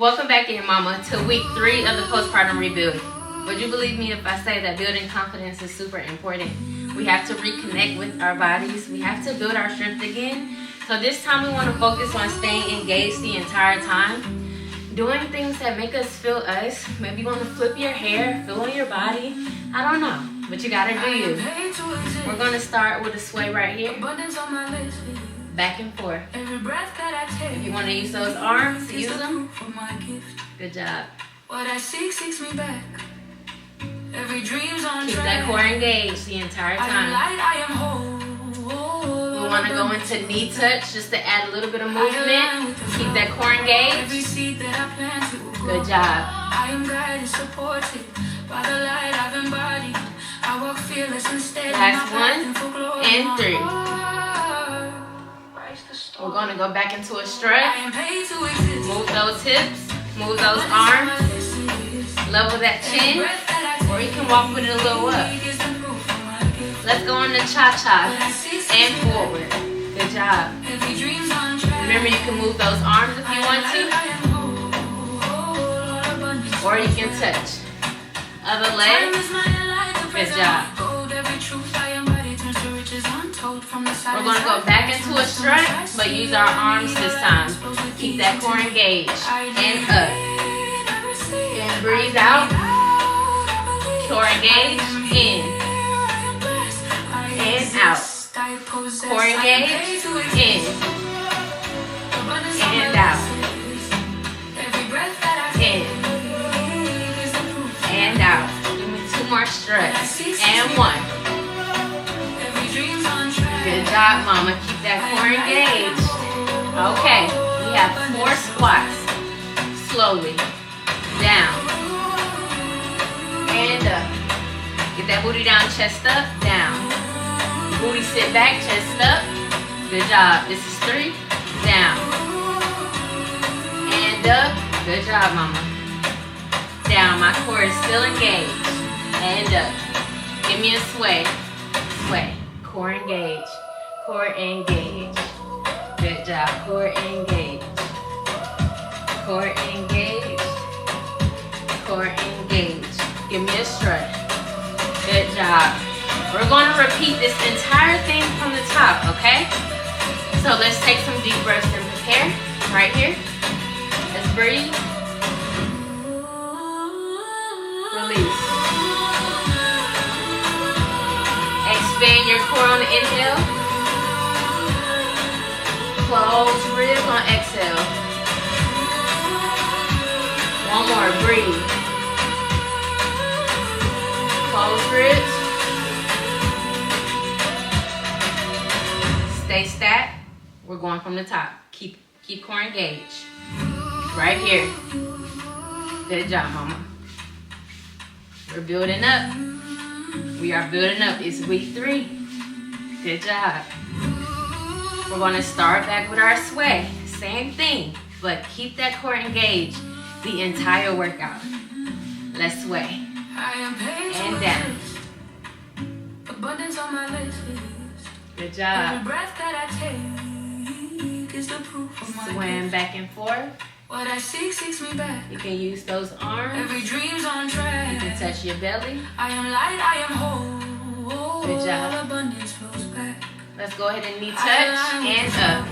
Welcome back in, mama, to week 3 of the postpartum rebuild. Would you believe me if I say that building confidence is super important? We have to reconnect with our bodies. We have to build our strength again. So this time we want to focus on staying engaged the entire time. Doing things that make us feel us. Maybe you want to flip your hair, feel on your body. I don't know, but you gotta do you. We're gonna start with a sway right here. Back and forth. If you want to use those arms, use them. Good job. Keep that core engaged the entire time. We want to go into knee touch just to add a little bit of movement. Keep that core engaged. Good job. Last one and 3. We're going to go back into a strut. Move those hips. Move those arms. Level that chin. Or you can walk with it a little up. Let's go on the cha-cha and forward. Good job. Remember, you can move those arms if you want to. Or you can touch. Other leg. Good job. We're going to go back into a strut, but use our arms this time. Keep that core engaged. And up. And breathe out. Core engaged. In. And out. Core engaged. In. And out. In. And out. Give me 2 more struts. And 1. Good job, mama. Keep that core engaged. Okay, we have 4 squats. Slowly. Down. And up. Get that booty down, chest up, down. Booty sit back, chest up. Good job. This is 3. Down. And up. Good job, mama. Down. My core is still engaged. And up. Give me a sway. Sway. Core engaged. Core engaged. Good job. Core engaged. Core engaged. Core engaged. Give me a strut. Good job. We're going to repeat this entire thing from the top, okay? So let's take some deep breaths and prepare. Right here. Let's breathe. Release. Expand your core on the inhale. Close ribs on exhale. One more, breathe. Close ribs. Stay stacked. We're going from the top. Keep core engaged. Right here. Good job, mama. We're building up. We are building up. It's week 3. Good job. We're going to start back with our sway. Same thing, but keep that core engaged the entire workout. Let's sway. And down. Good job. Swaying back and forth. You can use those arms. You can touch your belly. Good job. Let's go ahead and knee touch and up.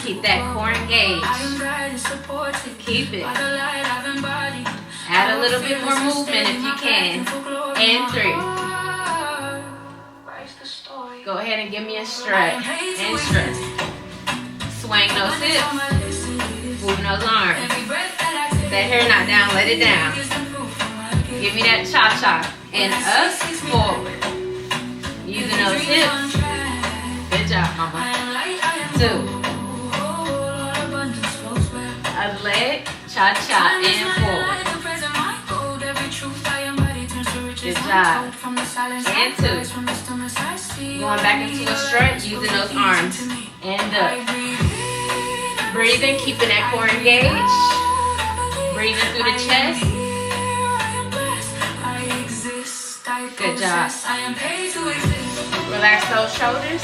Keep that core engaged. Keep it. Add a little bit more movement if you can. And 3. Go ahead and give me a strut. And strut. Swing those hips. Moving those arms. If that hair not down, let it down. Give me that cha-cha. And up, forward. Using those hips. Good job, mama. 2. A leg, cha-cha, and forward. Good job. And 2. Going back into a strut, using those arms. And up. Breathing, keeping that core engaged. Breathing through the chest. Good job. Relax those shoulders.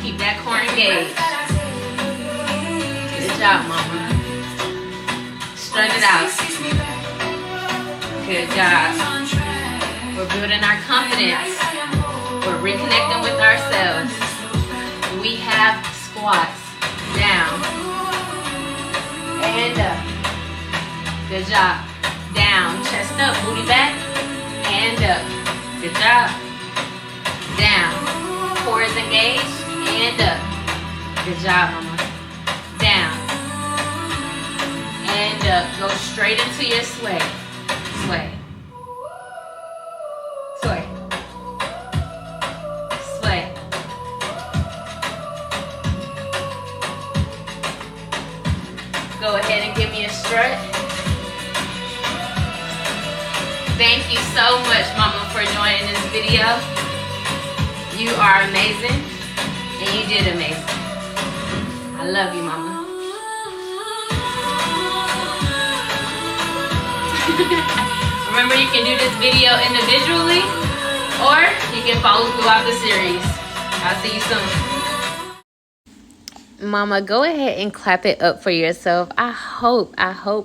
Keep that core engaged. Good job, mama. Strut it out. Good job. We're building our confidence. We're reconnecting with ourselves. We have squats. Down. And up. Good job. Down. Chest up. Booty back. And up. Good job. Down. Core is engaged. And up. Good job, mama. Down. And up. Go straight into your sway. Sway. Sway. Sway. Go ahead and give me a strut. Thank you so much, mama, for joining this video. You are amazing, and you did amazing. I love you, mama. Remember, you can do this video individually, or you can follow throughout the series. I'll see you soon. Mama, go ahead and clap it up for yourself. I hope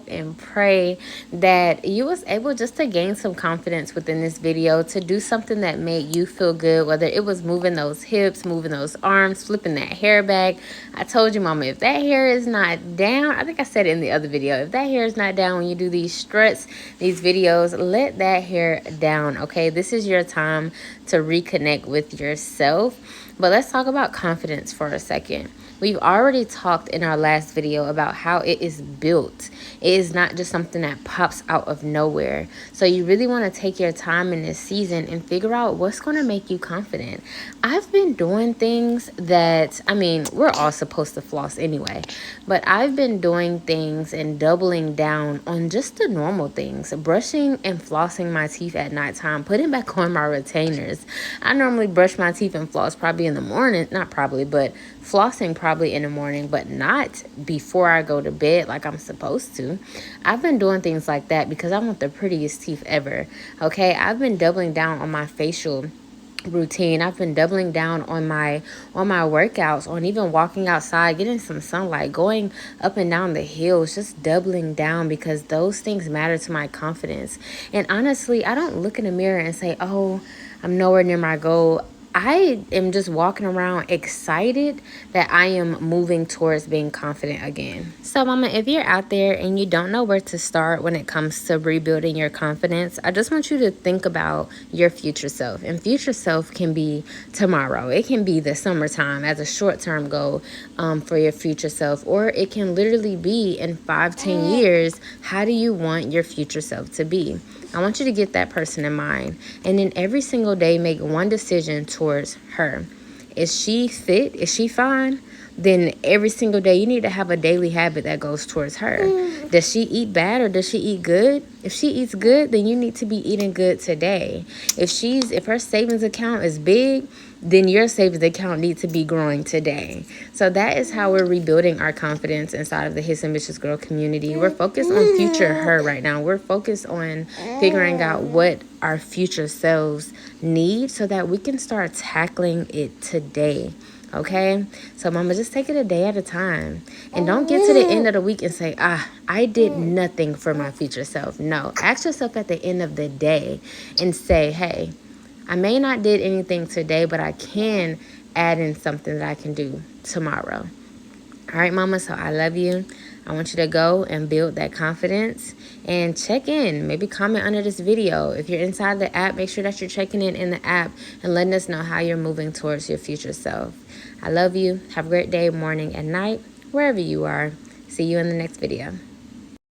and pray that you was able just to gain some confidence within this video, to do something that made you feel good, whether it was moving those hips, moving those arms, flipping that hair back. I told you, mama, if that hair is not down, I think I said it in the other video, if that hair is not down when you do these struts, these videos, let that hair down, okay? This is your time to reconnect with yourself. But let's talk about confidence for a second. We've already talked in our last video about how it is built. It is not just something that pops out of nowhere. So you really want to take your time in this season and figure out what's going to make you confident. I've been doing things that, I mean, we're all supposed to floss anyway, but I've been doing things and doubling down on just the normal things. Brushing and flossing my teeth at nighttime, putting back on my retainers. I normally brush my teeth and floss probably in the morning, not probably, but flossing probably in the morning, but not before I go to bed like I'm supposed to. I've been doing things like that because I want the prettiest teeth ever. Okay, I've been doubling down on my facial routine. I've been doubling down on my workouts, on even walking outside, getting some sunlight, going up and down the hills, just doubling down because those things matter to my confidence. And honestly, I don't look in the mirror and say, oh, I'm nowhere near my goal. I am just walking around excited that I am moving towards being confident again. So, mama, if you're out there and you don't know where to start when it comes to rebuilding your confidence, I just want you to think about your future self. And future self can be tomorrow. It can be the summertime as a short-term goal for your future self. Or it can literally be in 5-10 years, how do you want your future self to be? I want you to get that person in mind. And then every single day, make one decision towards her. Is she fit? Is she fine? Then every single day, you need to have a daily habit that goes towards her. Does she eat bad or does she eat good? If she eats good, then you need to be eating good today. If her savings account is big, then your savings account needs to be growing today. So that is how we're rebuilding our confidence inside of the His Ambitious Girl community. We're focused on future her right now. We're focused on figuring out what our future selves need so that we can start tackling it today. Okay? So, mama, just take it a day at a time. And don't get to the end of the week and say, I did nothing for my future self. No. Ask yourself at the end of the day and say, hey, I may not did anything today, but I can add in something that I can do tomorrow. All right, mama, so I love you. I want you to go and build that confidence and check in. Maybe comment under this video. If you're inside the app, make sure that you're checking in the app and letting us know how you're moving towards your future self. I love you. Have a great day, morning, and night, wherever you are. See you in the next video.